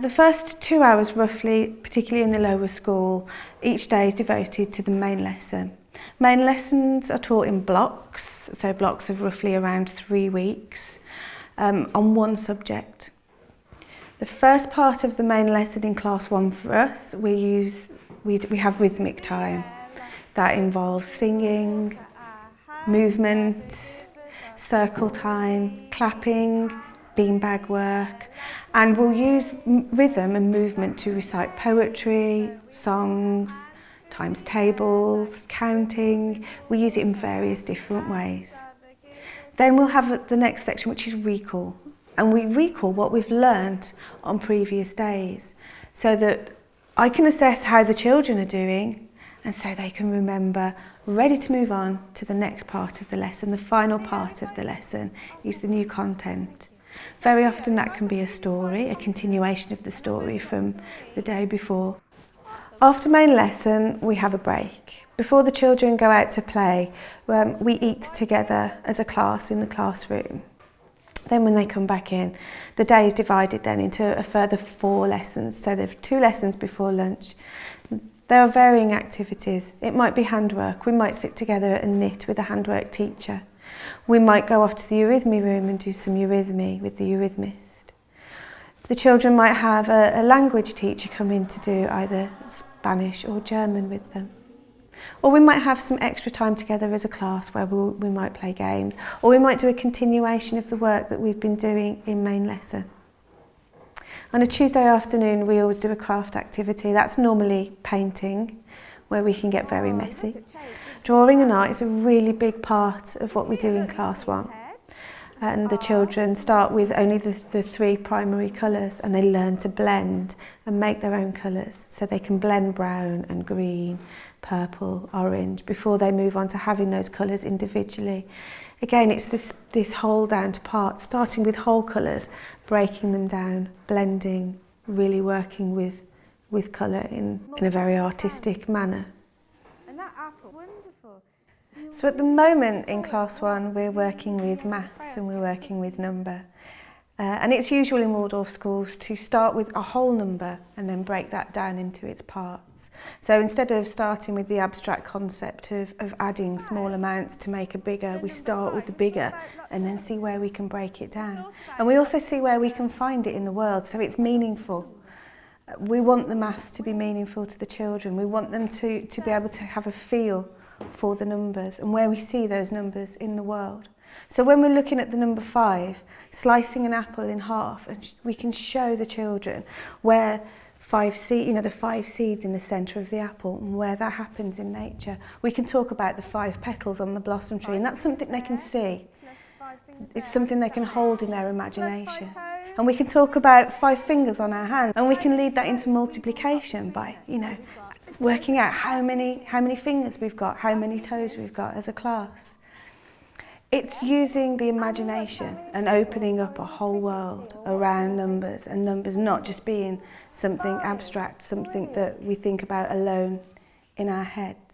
The first 2 hours roughly, particularly in the lower school, each day is devoted to the main lesson. Main lessons are taught in blocks, so blocks of roughly around 3 weeks, on one subject. The first part of the main lesson in class 1 for us, we have rhythmic time. That involves singing, movement, circle time, clapping, beanbag work, and we'll use rhythm and movement to recite poetry, songs, times tables, counting. We use it in various different ways. Then we'll have the next section, which is recall, and we recall what we've learnt on previous days so that I can assess how the children are doing and so they can remember, ready to move on to the next part of the lesson. The final part of the lesson is the new content. Very often that can be a story, a continuation of the story from the day before. After main lesson, we have a break. Before the children go out to play, we eat together as a class in the classroom. Then when they come back in, the day is divided then into a further 4 lessons. So there are 2 lessons before lunch. There are varying activities. It might be handwork. We might sit together and knit with a handwork teacher. We might go off to the eurythmy room and do some eurythmy with the eurythmist. The children might have a language teacher come in to do either Spanish or German with them. Or we might have some extra time together as a class where we might play games, or we might do a continuation of the work that we've been doing in main lesson. On a Tuesday afternoon, we always do a craft activity. That's normally painting, where we can get very messy. Drawing and art is a really big part of what we do in class 1. And the children start with only the 3 primary colours, and they learn to blend and make their own colours. So they can blend brown and green, purple, orange, before they move on to having those colours individually. Again, it's this whole down to parts, starting with whole colours, breaking them down, blending, really working with colour in a very artistic manner. And that apple, wonderful. So at the moment in class 1, we're working with maths and we're working with number. And it's usual in Waldorf schools to start with a whole number and then break that down into its parts. So instead of starting with the abstract concept of adding small amounts to make a bigger, we start with the bigger and then see where we can break it down. And we also see where we can find it in the world, so it's meaningful. We want the maths to be meaningful to the children. We want them to be able to have a feel for the numbers and where we see those numbers in the world. So when we're looking at the number 5, slicing an apple in half, and we can show the children where the 5 seeds in the centre of the apple and where that happens in nature. We can talk about the 5 petals on the blossom tree, and that's something they can see. It's something they can hold in their imagination. And we can talk about 5 fingers on our hand, and we can lead that into multiplication by, working out how many fingers we've got, how many toes we've got as a class. It's using the imagination and opening up a whole world around numbers, and numbers not just being something abstract, something that we think about alone in our heads.